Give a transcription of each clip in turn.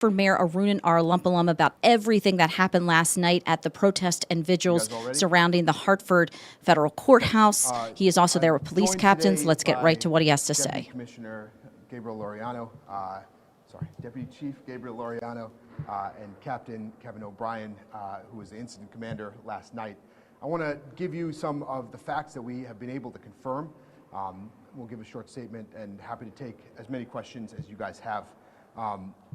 for Mayor Arunan Arlumpalum about everything that happened last night at the protest and vigils surrounding the Hartford Federal Courthouse. He is also there with police captains. Let's get right to what he has to say. Commissioner Gabriel Laureano, Deputy Chief Gabriel Laureano, and Captain Kevin O'Brien, who was the incident commander last night. I want to give you some of the facts that we have been able to confirm. We'll give a short statement and happy to take as many questions as you guys have.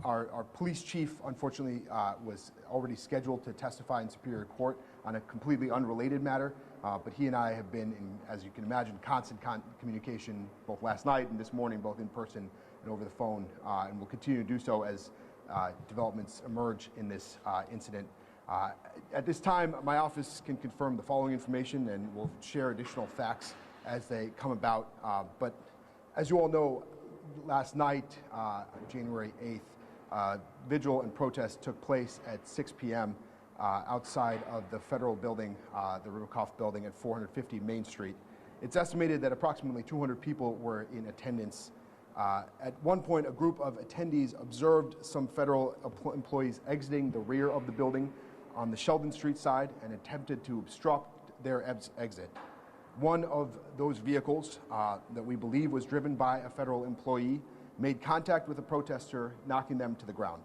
Our police chief, unfortunately, was already scheduled to testify in Superior Court on a completely unrelated matter, but he and I have been in, as you can imagine, constant communication both last night and this morning, both in person and over the phone, and will continue to do so as developments emerge in this incident. At this time, my office can confirm the following information, and we'll share additional facts as they come about. But as you all know, last night, January 8th, vigil and protest took place at 6 p.m. Outside of the federal building, the Riverkopf building at 450 Main Street. It's estimated that approximately 200 people were in attendance. At one point, a group of attendees observed some federal employees exiting the rear of the building on the Sheldon Street side and attempted to obstruct their exit. One of those vehicles that we believe was driven by a federal employee made contact with a protester, knocking them to the ground.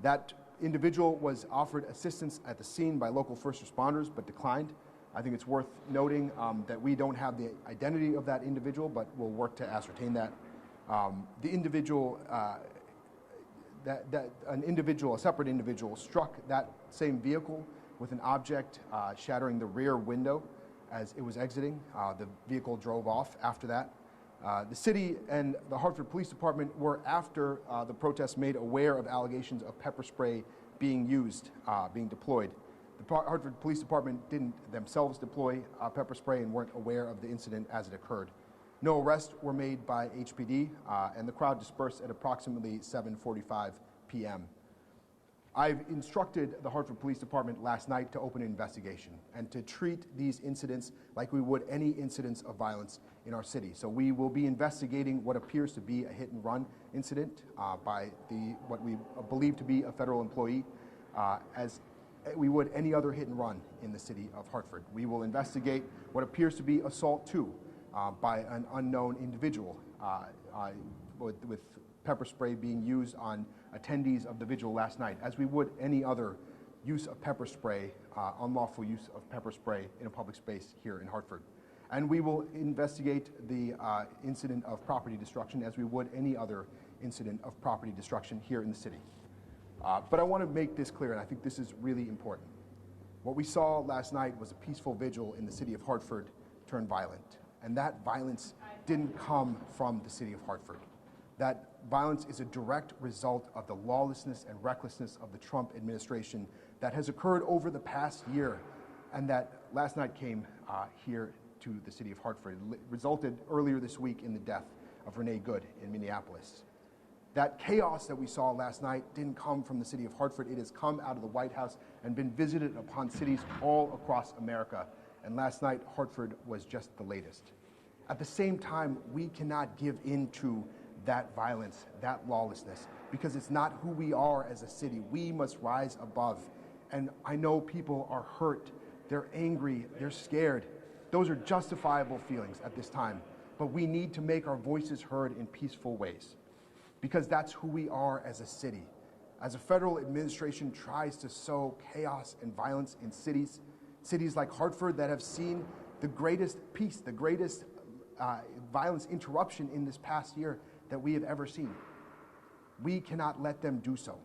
That individual was offered assistance at the scene by local first responders, but declined. I think it's worth noting that we don't have the identity of that individual, but we'll work to ascertain that. The individual, a separate individual, struck that same vehicle with an object, shattering the rear window as it was exiting. The vehicle drove off after that. The city and the Hartford Police Department were, after the protests, made aware of allegations of pepper spray being used, being deployed. The Hartford Police Department didn't themselves deploy pepper spray and weren't aware of the incident as it occurred. No arrests were made by HPD, and the crowd dispersed at approximately 7:45 p.m. I've instructed the Hartford Police Department last night to open an investigation and to treat these incidents like we would any incidents of violence in our city. So we will be investigating what appears to be a hit-and-run incident by what we believe to be a federal employee, as we would any other hit-and-run in the city of Hartford. We will investigate what appears to be assault 2 by an unknown individual with pepper spray being used on attendees of the vigil last night, as we would any other use of pepper spray, unlawful use of pepper spray in a public space here in Hartford. And we will investigate the incident of property destruction as we would any other incident of property destruction here in the city. But I want to make this clear, and I think this is really important. What we saw last night was a peaceful vigil in the city of Hartford turned violent. And that violence didn't come from the city of Hartford. That violence is a direct result of the lawlessness and recklessness of the Trump administration that has occurred over the past year, and that last night came here to the city of Hartford. It resulted earlier this week in the death of Renee Good in Minneapolis. That chaos that we saw last night didn't come from the city of Hartford. It has come out of the White House and been visited upon cities all across America. And last night, Hartford was just the latest. At the same time, we cannot give in to that violence, that lawlessness, because it's not who we are as a city. We must rise above. And I know people are hurt, they're angry, they're scared. Those are justifiable feelings at this time, but we need to make our voices heard in peaceful ways, because that's who we are as a city. As a federal administration tries to sow chaos and violence in cities like Hartford that have seen the greatest peace, the greatest violence interruption in this past year that we have ever seen. We cannot let them do so.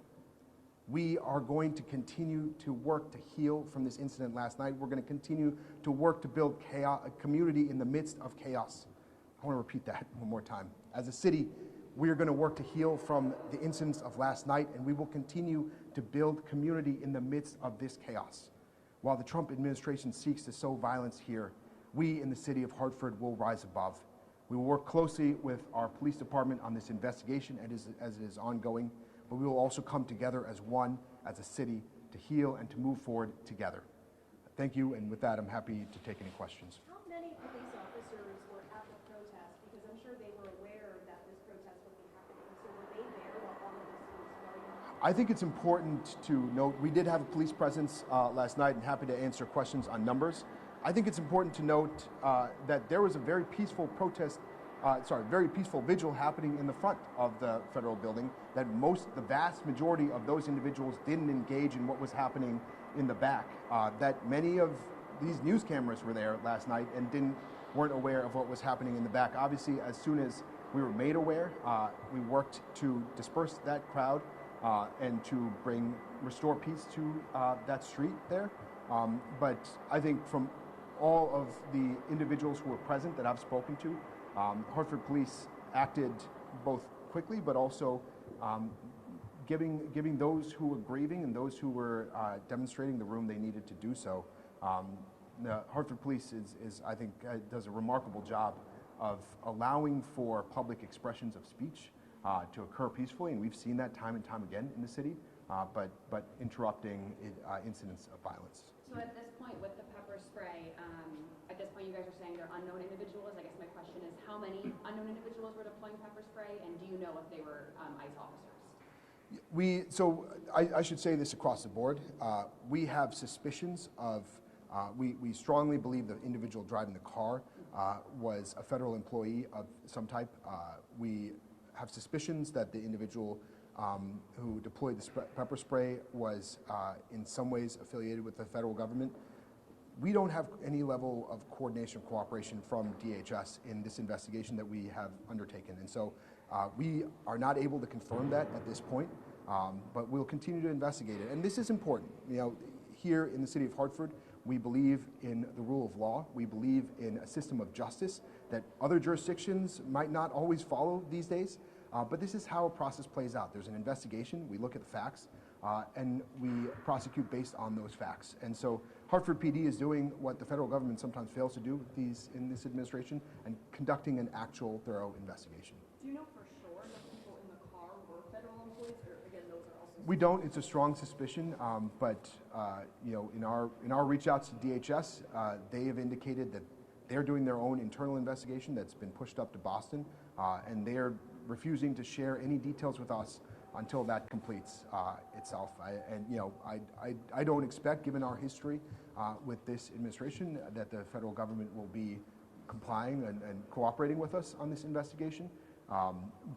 We are going to continue to work to heal from this incident last night. We're going to continue to work to build chaos, a community in the midst of chaos. I want to repeat that one more time. As a city, we are going to work to heal from the incidents of last night, and we will continue to build community in the midst of this chaos. While the Trump administration seeks to sow violence here, we in the city of Hartford will rise above. We will work closely with our police department on this investigation as it is ongoing, but we will also come together as one, as a city, to heal and to move forward together. Thank you, and with that, I'm happy to take any questions. How many police officers were at the protest? Because I'm sure they were aware that this protest would be happening. So were they there while all of this was going on? I think it's important to note, we did have a police presence last night, and happy to answer questions on numbers. I think it's important to note that there was a very peaceful very peaceful vigil happening in the front of the federal building, that the vast majority of those individuals didn't engage in what was happening in the back, that many of these news cameras were there last night and weren't aware of what was happening in the back. Obviously, as soon as we were made aware, we worked to disperse that crowd and to restore peace to that street there. But I think from all of the individuals who were present that I've spoken to, Hartford Police acted both quickly, but also giving those who were grieving and those who were demonstrating the room they needed to do so. The Hartford Police I think, does a remarkable job of allowing for public expressions of speech to occur peacefully, and we've seen that time and time again in the city, but interrupting incidents of violence. So at this point, with the pepper spray, at this point you guys are saying they're unknown individuals. I guess my question is, how many unknown individuals were deploying pepper spray, and do you know if they were ICE officers? I should say this across the board. We have suspicions of, we strongly believe the individual driving the car was a federal employee of some type. We have suspicions that the individual who deployed the pepper spray was in some ways affiliated with the federal government. We don't have any level of coordination or cooperation from DHS in this investigation that we have undertaken. And so we are not able to confirm that at this point, but we'll continue to investigate it. And this is important. You know, here in the city of Hartford, we believe in the rule of law. We believe in a system of justice that other jurisdictions might not always follow these days. But this is how a process plays out. There's an investigation, we look at the facts, and we prosecute based on those facts. And so Hartford PD is doing what the federal government sometimes fails to do in this administration, and conducting an actual thorough investigation. Do you know for sure that people in the car were federal employees, or again, those are also? We don't. It's a strong suspicion, but you know, in our reach outs to DHS, they have indicated that they're doing their own internal investigation that's been pushed up to Boston, and they're refusing to share any details with us until that completes itself. I don't expect, given our history with this administration, that the federal government will be complying and cooperating with us on this investigation.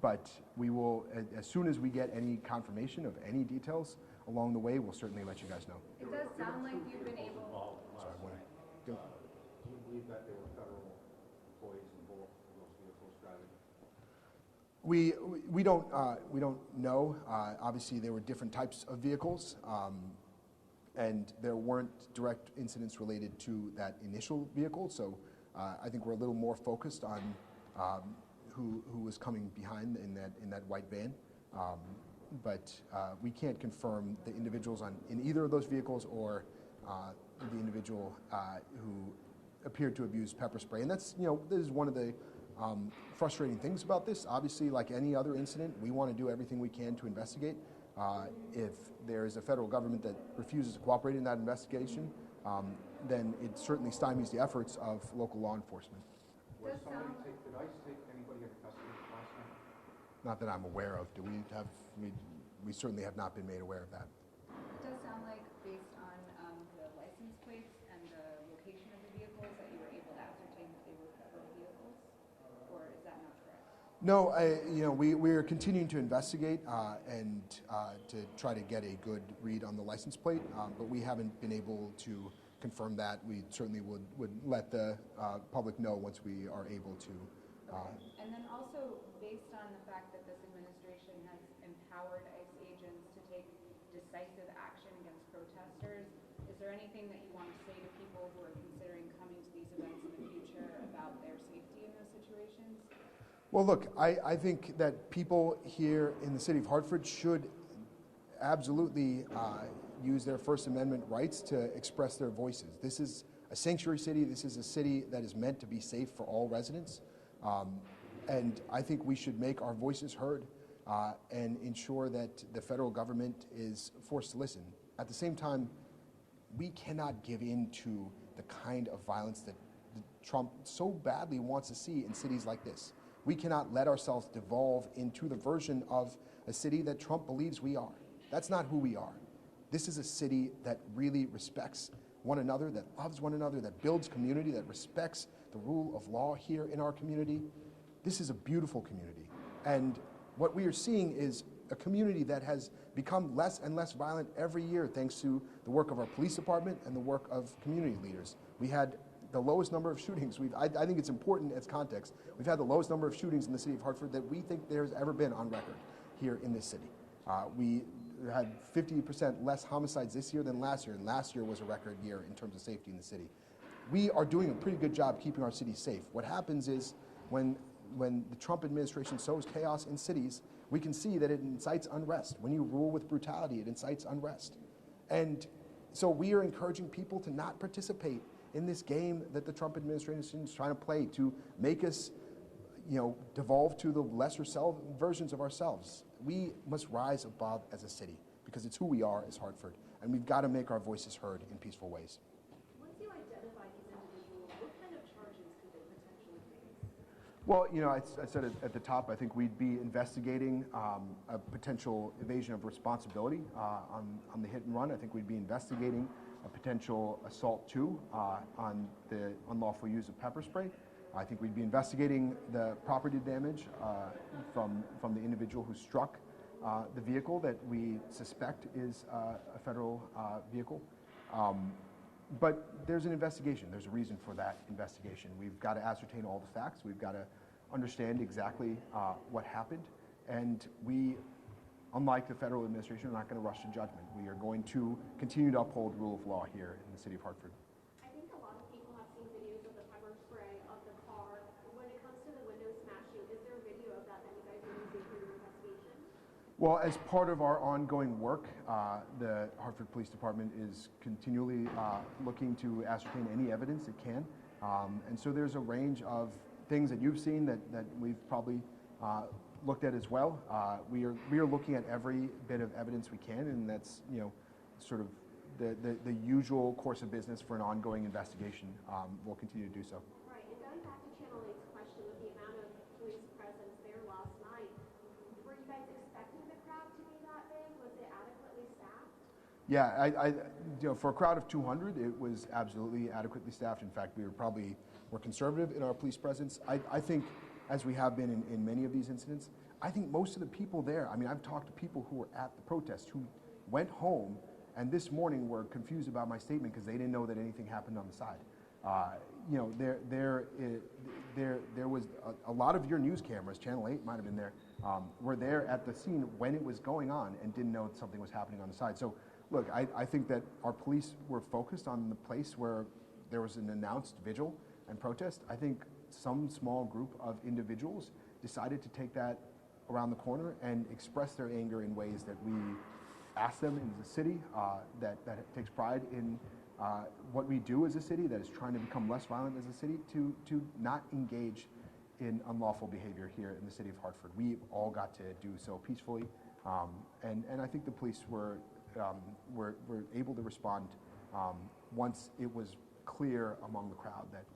But we will, as soon as we get any confirmation of any details along the way, we'll certainly let you guys know. It does sound like you've been able. Sorry, Do you believe that there were federal employees involved in those vehicles driving? We don't know. Obviously, there were different types of vehicles, and there weren't direct incidents related to that initial vehicle. So I think we're a little more focused on who was coming behind in that white van. But we can't confirm the individuals in either of those vehicles or the individual who appeared to abuse pepper spray. And that's, you know, this is one of the frustrating things about this. Obviously, like any other incident, we want to do everything we can to investigate. If there is a federal government that refuses to cooperate in that investigation, then it certainly stymies the efforts of local law enforcement. Did ICE take anybody into custody last night? Not that I'm aware of. We certainly have not been made aware of that. It does sound like, based on the license plates and the location of the vehicles, that you were able to ascertain that they were federal vehicles, or is that not correct? No, we're continuing to investigate and to try to get a good read on the license plate, but we haven't been able to confirm that. We certainly would let the public know once we are able to. And then also, based on the fact that this administration has empowered ICE agents to take decisive action against protesters, is there anything that you want to say to people who are considering coming to these events in the future about their safety in those situations? Well, look, I think that people here in the city of Hartford should absolutely use their First Amendment rights to express their voices. This is a sanctuary city. This is a city that is meant to be safe for all residents. And I think we should make our voices heard and ensure that the federal government is forced to listen. At the same time, we cannot give in to the kind of violence that Trump so badly wants to see in cities like this. We cannot let ourselves devolve into the version of a city that Trump believes we are. That's not who we are. This is a city that really respects one another, that loves one another, that builds community, that respects the rule of law here in our community. This is a beautiful community. And what we are seeing is a community that has become less and less violent every year thanks to the work of our police department and the work of community leaders. We had the lowest number of shootings. I think it's important as context. We've had the lowest number of shootings in the city of Hartford that we think there's ever been on record here in this city. We had 50% less homicides this year than last year, and last year was a record year in terms of safety in the city. We are doing a pretty good job keeping our city safe. What happens is when the Trump administration sows chaos in cities, we can see that it incites unrest. When you rule with brutality, it incites unrest. And so we are encouraging people to not participate in this game that the Trump administration is trying to play to make us, devolve to the lesser self versions of ourselves. We must rise above as a city because it's who we are as Hartford, and we've got to make our voices heard in peaceful ways. Once you identify these individuals, what kind of charges could they potentially face? Well, I said it at the top, I think we'd be investigating a potential evasion of responsibility on the hit and run. I think we'd be investigating a potential assault too on the unlawful use of pepper spray. I think we'd be investigating the property damage from the individual who struck the vehicle that we suspect is a federal vehicle. But there's an investigation. There's a reason for that investigation. We've got to ascertain all the facts. We've got to understand exactly what happened. And we, unlike the federal administration, are not going to rush to judgment. We are going to continue to uphold rule of law here in the city of Hartford. I think a lot of people have seen videos of the pepper spray of the car. When it comes to the window smashing, is there a video of that you guys are using for your investigation? Well, as part of our ongoing work, the Hartford Police Department is continually looking to ascertain any evidence it can. And so there's a range of things that you've seen that we've probably looked at as well. We are looking at every bit of evidence we can, and that's sort of the usual course of business for an ongoing investigation. We'll continue to do so. Right, and going back to Channel 8's question with the amount of police presence there last night, were you guys expecting the crowd to be that big? Was it adequately staffed? Yeah, for a crowd of 200, it was absolutely adequately staffed. In fact, we were probably more conservative in our police presence. I think, as we have been in many of these incidents, I think most of the people there, I've talked to people who were at the protest who went home and this morning were confused about my statement because they didn't know that anything happened on the side. There was a lot of your news cameras, Channel 8 might have been there, were there at the scene when it was going on and didn't know that something was happening on the side. So look, I think that our police were focused on the place where there was an announced vigil and protest. I think some small group of individuals decided to take that around the corner and express their anger in ways that we ask them in the city, that takes pride in what we do as a city, that is trying to become less violent as a city, to not engage in unlawful behavior here in the city of Hartford. We all got to do so peacefully, and I think the police were able to respond once it was clear among the crowd that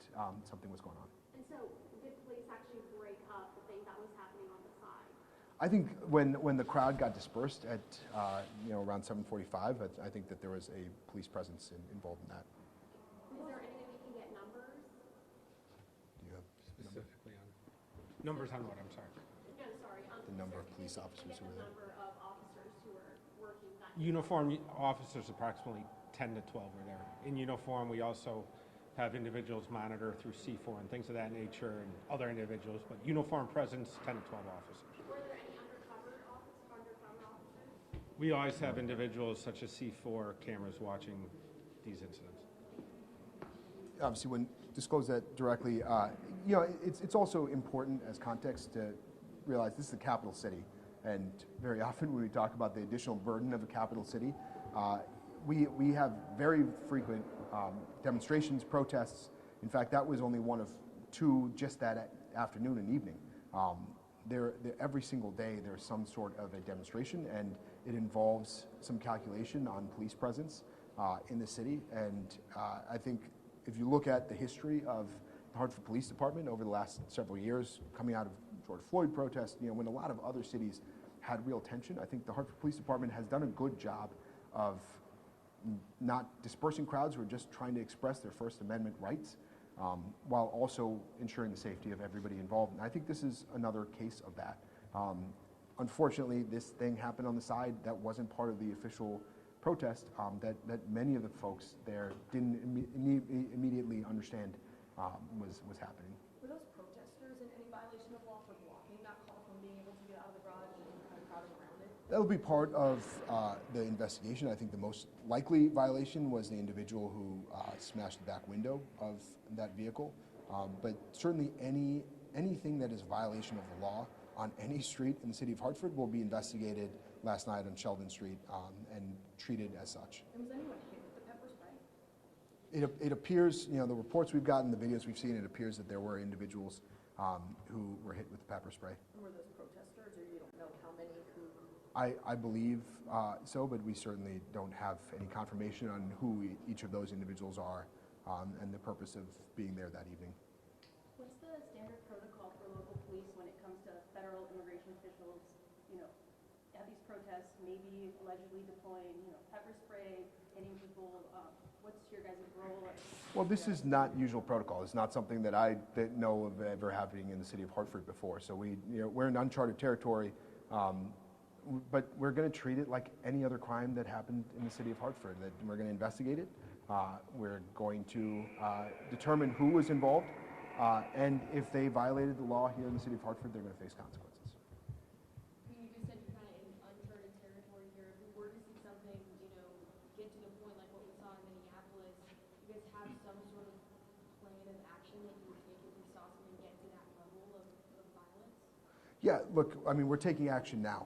something was going on. And so, did police actually break up the thing that was happening on the side? I think when the crowd got dispersed at around 7:45, I think that there was a police presence involved in that. Is there any way we can get numbers? Do you have Specifically on numbers on what? I'm sorry. No, sorry. the number of police officers who were The there? number of officers who were working that. Uniform officers, approximately 10 to 12 were there. In uniform, we also have individuals monitor through C4 and things of that nature, and other individuals, but uniform presence, 10 to 12 officers. Were there any undercover officers? We always have individuals such as C4 cameras watching these incidents. Obviously, wouldn't disclose that directly. It's also important as context to realize this is a capital city, and very often when we talk about the additional burden of a capital city, we have very frequent demonstrations, protests. In fact, that was only one of two just that afternoon and evening. Every single day there's some sort of a demonstration, and it involves some calculation on police presence in the city. And I think if you look at the history of the Hartford Police Department over the last several years, coming out of George Floyd protests, when a lot of other cities had real tension. I think the Hartford Police Department has done a good job of not dispersing crowds who are just trying to express their First Amendment rights, while also ensuring the safety of everybody involved. And I think this is another case of that. Unfortunately, this thing happened on the side that wasn't part of the official protest, that many of the folks there didn't immediately understand was happening. Were those protesters in any violation of law for blocking that call from being able to get out of the garage and kind of crowding around it? That will be part of the investigation. I think the most likely violation was the individual who smashed the back window of that vehicle. But certainly anything that is a violation of the law on any street in the city of Hartford will be investigated last night on Sheldon Street and treated as such. And was anyone hit with the pepper spray? It appears, the reports we've gotten, the videos we've seen, it appears that there were individuals who were hit with the pepper spray. And were those protesters, or you don't know how many who? I believe so, but we certainly don't have any confirmation on who each of those individuals are and the purpose of being there that evening. What's the standard protocol for local police when it comes to federal immigration officials, at these protests, maybe allegedly deploying, pepper spray, hitting people? What's your guys' role? Well, this is not usual protocol. It's not something that I know of ever happening in the city of Hartford before. So we're in uncharted territory, but we're going to treat it like any other crime that happened in the city of Hartford. That we're going to investigate it. We're going to determine who was involved, and if they violated the law here in the city of Hartford, they're going to face consequences. You just said you're kind of in uncharted territory here. If we were to see something, get to the point like what we saw in Minneapolis, you guys have some sort of plan of action that you would take if we saw something get to that level of violence? Yeah, look, I mean, we're taking action now,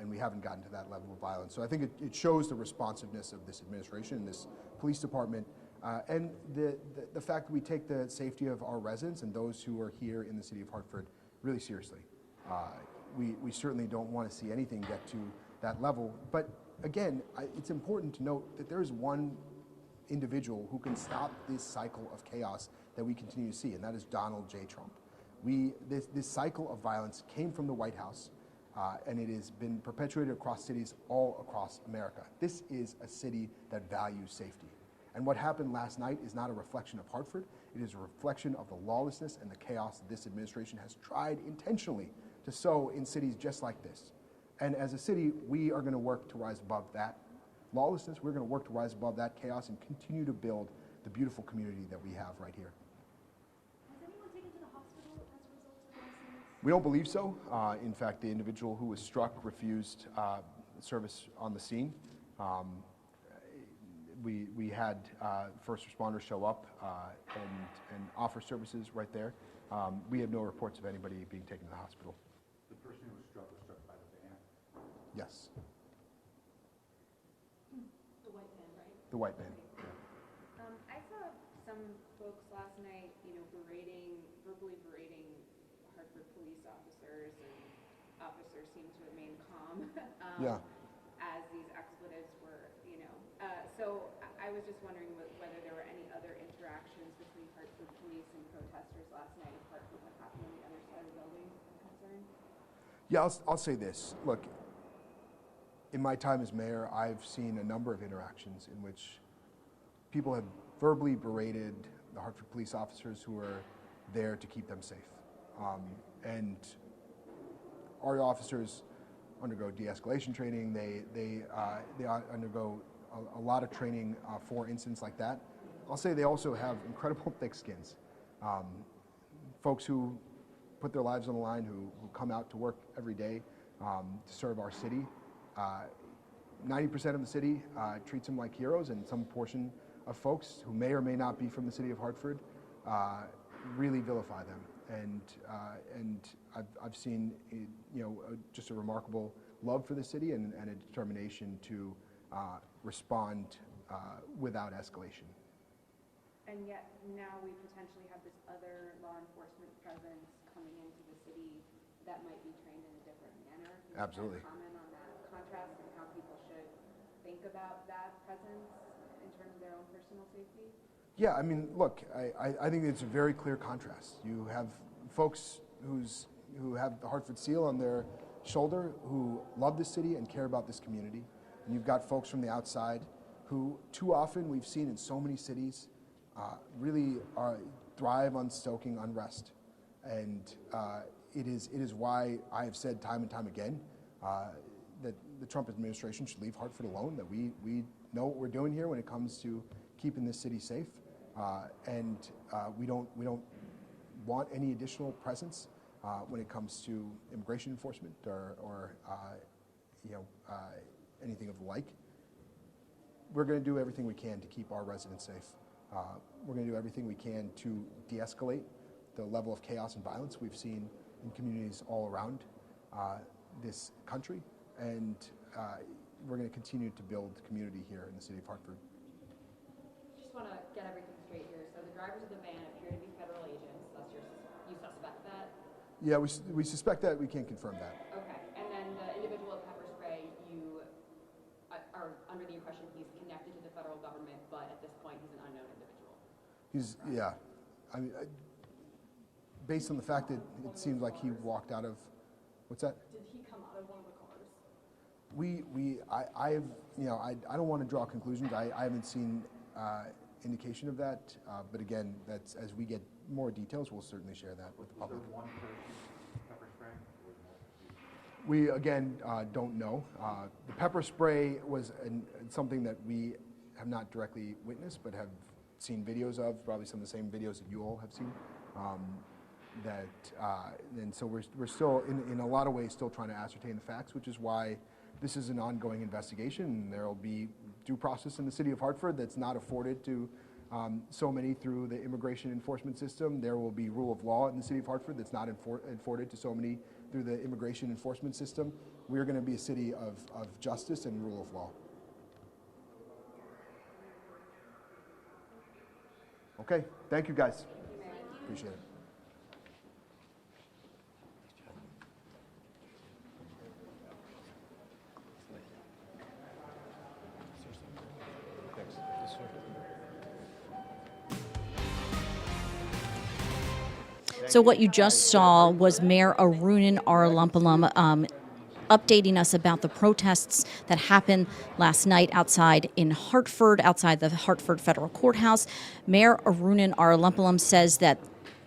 and we haven't gotten to that level of violence. So I think it shows the responsiveness of this administration, this police department, and the fact that we take the safety of our residents and those who are here in the city of Hartford really seriously. We certainly don't want to see anything get to that level. But again, it's important to note that there is one individual who can stop this cycle of chaos that we continue to see, and that is Donald J. Trump. This cycle of violence came from the White House, and it has been perpetuated across cities all across America. This is a city that values safety. And what happened last night is not a reflection of Hartford. It is a reflection of the lawlessness and the chaos that this administration has tried intentionally to sow in cities just like this. And as a city, we are going to work to rise above that lawlessness. We're going to work to rise above that chaos and continue to build the beautiful community that we have right here. Was anyone taken to the hospital as a result of the incidents? We don't believe so. In fact, the individual who was struck refused service on the scene. We had first responders show up and offer services right there. We have no reports of anybody being taken to the hospital. The person who was struck by the van? Yes. The white man, right? The white man. Yeah. I saw some folks last night, verbally berating Hartford police officers, and officers seemed to remain calm Yeah. as these expletives were, So I was just wondering whether there were any other interactions between Hartford police and protesters last night, apart from what happened on the other side of the building, concerned? Yeah, I'll say this. Look, in my time as mayor, I've seen a number of interactions in which people have verbally berated the Hartford police officers who are there to keep them safe. And our officers undergo de-escalation training. They undergo a lot of training for incidents like that. I'll say they also have incredible thick skins. Folks who put their lives on the line, who come out to work every day to serve our city. 90% of the city treats them like heroes, and some portion of folks who may or may not be from the city of Hartford really vilify them. And I've seen just a remarkable love for the city and a determination to respond without escalation. And yet now we potentially have this other law enforcement presence coming into the city that might be trained in a different manner. Can you Absolutely. comment on that contrast and how people should think about that presence in terms of their own personal safety? Yeah, I mean, look, I think it's a very clear contrast. You have folks who have the Hartford seal on their shoulder who love this city and care about this community. And you've got folks from the outside who too often we've seen in so many cities really thrive on stoking unrest. And it is why I have said time and time again that the Trump administration should leave Hartford alone, that we know what we're doing here when it comes to keeping this city safe. And we don't want any additional presence when it comes to immigration enforcement or anything of the like. We're going to do everything we can to keep our residents safe. We're going to do everything we can to de-escalate the level of chaos and violence we've seen in communities all around this country, and we're going to continue to build community here in the city of Hartford. Just want to get everything straight here. So the drivers of the van appear to be federal agents. You suspect that? Yeah, we suspect that. We can't confirm that. Okay. And then the individual at pepper spray, you are under the impression he's connected to the federal government, but at this point he's an unknown individual. Yeah. I mean, based on the fact that it seems like he walked out of, what's that? Did he come out of one of the cars? I don't want to draw conclusions. I haven't seen indication of that, but again, that's as we get more details, we'll certainly share that with the public. Was there one person pepper spray? We again don't know. The pepper spray was something that we have not directly witnessed, but have seen videos of, probably some of the same videos that you all have seen. And so we're still, in a lot of ways, still trying to ascertain the facts, which is why this is an ongoing investigation. And there will be due process in the city of Hartford that's not afforded to so many through the immigration enforcement system. There will be rule of law in the city of Hartford that's not afforded to so many through the immigration enforcement system. We're going to be a city of justice and rule of law. Okay, thank you guys. Appreciate it. So what you just saw was Mayor Arunan Arulampalum updating us about the protests that happened last night outside in Hartford, outside the Hartford Federal Courthouse. Mayor Arunan Arulampalum says that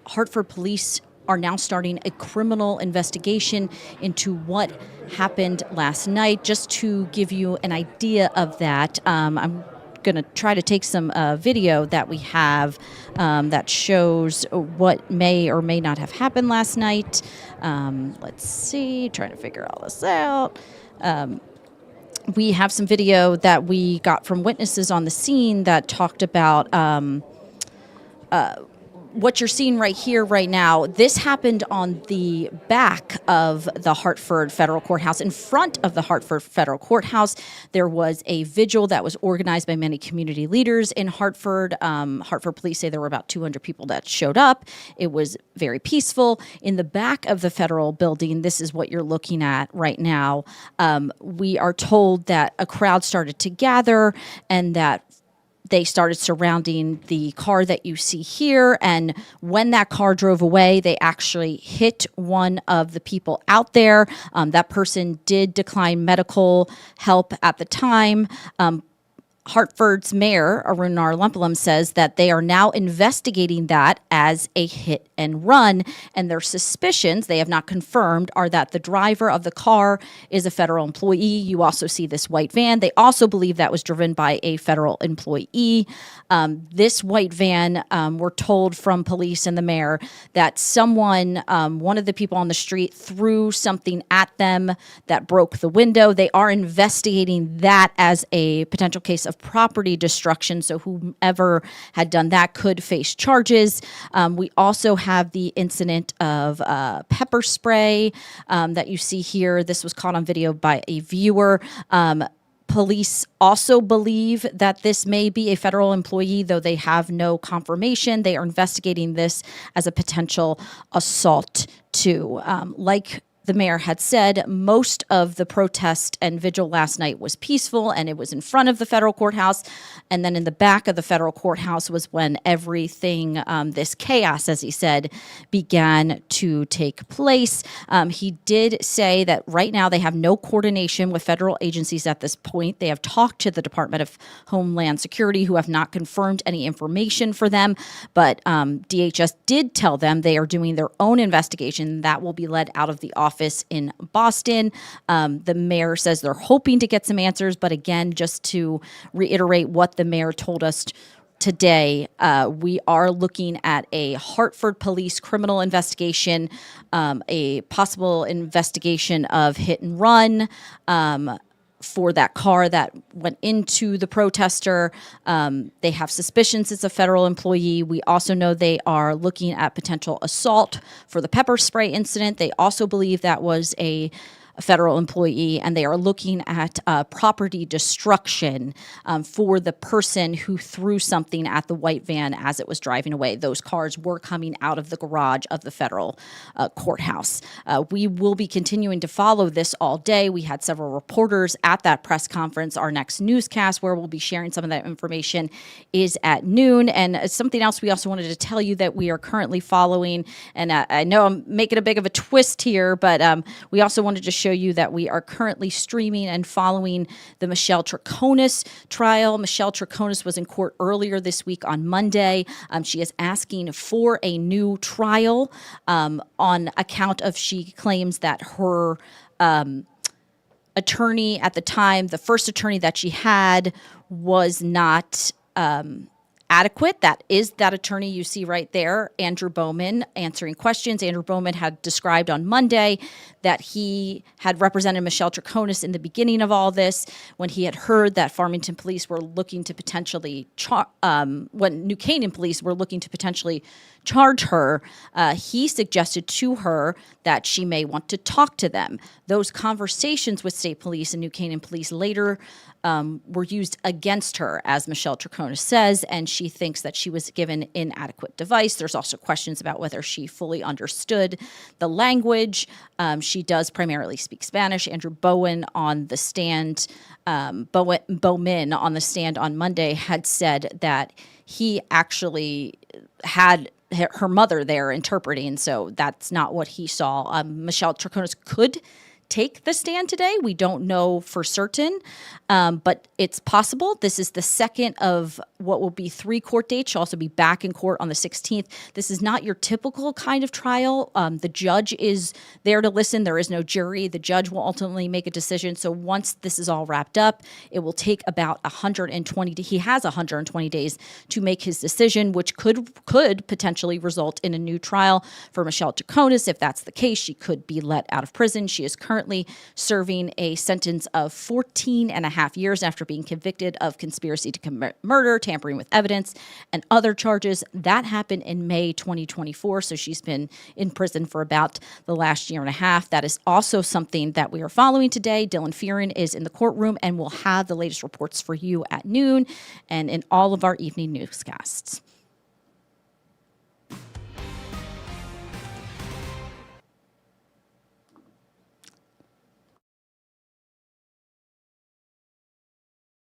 Hartford police are now starting a criminal investigation into what happened last night. Just to give you an idea of that, I'm going to try to take some video that we have that shows what may or may not have happened last night. Let's see, trying to figure all this out. We have some video that we got from witnesses on the scene that talked about what you're seeing right here, right now. This happened on the back of the Hartford Federal Courthouse. In front of the Hartford Federal Courthouse, there was a vigil that was organized by many community leaders in Hartford. Hartford police say there were about 200 people that showed up. It was very peaceful. In the back of the federal building, this is what you're looking at right now. We are told that a crowd started to gather and that they started surrounding the car that you see here. And when that car drove away, they actually hit one of the people out there. That person did decline medical help at the time. Hartford's mayor, Arunan Arulampalum, says that they are now investigating that as a hit and run, and their suspicions, they have not confirmed, are that the driver of the car is a federal employee. You also see this white van. They also believe that was driven by a federal employee. This white van, we're told from police and the mayor that someone, one of the people on the street, threw something at them that broke the window. They are investigating that as a potential case of property destruction, so whomever had done that could face charges. We also have the incident of pepper spray that you see here. This was caught on video by a viewer. Police also believe that this may be a federal employee, though they have no confirmation. They are investigating this as a potential assault too. Like the mayor had said most of the protest and vigil last night was peaceful, and it was in front of the federal courthouse. And then in the back of the federal courthouse was when everything, this chaos, as he said, began to take place. He did say that right now they have no coordination with federal agencies at this point. They have talked to the Department of Homeland Security, who have not confirmed any information for them. But DHS did tell them they are doing their own investigation that will be led out of the office in Boston. The mayor says they're hoping to get some answers, but again, just to reiterate what the mayor told us today, we are looking at a Hartford police criminal investigation, a possible investigation of hit and run, for that car that went into the protester. They have suspicions it's a federal employee. We also know they are looking at potential assault for the pepper spray incident. They also believe that was a federal employee, and they are looking at property destruction for the person who threw something at the white van as it was driving away. Those cars were coming out of the garage of the federal courthouse. We will be continuing to follow this all day. We had several reporters at that press conference. Our next newscast, where we'll be sharing some of that information, is at noon. And something else we also wanted to tell you that we are currently following, and I know I'm making a big of a twist here, but we also wanted to show you that we are currently streaming and following the Michelle Troconis trial. Michelle Troconis was in court earlier this week on Monday. She is asking for a new trial on account of, she claims that her attorney at the time, the first attorney that she had, was not adequate. That is that attorney you see right there, Andrew Bowman, answering questions. Andrew Bowman had described on Monday that he had represented Michelle Troconis in the beginning of all this, when he had heard that Farmington police were looking to potentially, when New Canaan police were looking to potentially charge her. He suggested to her that she may want to talk to them. Those conversations with state police and New Canaan police later were used against her, as Michelle Troconis says, and she thinks that she was given inadequate advice. There's also questions about whether she fully understood the language. She does primarily speak Spanish. Andrew Bowen on the stand, Bowman on the stand on Monday had said that he actually had her mother there interpreting, so that's not what he saw. Michelle Troconis could take the stand today. We don't know for certain, but it's possible. This is the second of what will be 3 court dates. She'll also be back in court on the 16th. This is not your typical kind of trial. The judge is there to listen. There is no jury. The judge will ultimately make a decision. So once this is all wrapped up, it will take about 120. He has 120 days to make his decision, which could potentially result in a new trial for Michelle Troconis. If that's the case, she could be let out of prison. She is currently serving a sentence of 14 and a half years after being convicted of conspiracy to commit murder, tampering with evidence, and other charges. That happened in May 2024, so she's been in prison for about the last year and a half. That is also something that we are following today. Dylan Fearon is in the courtroom, and we'll have the latest reports for you at noon and in all of our evening newscasts.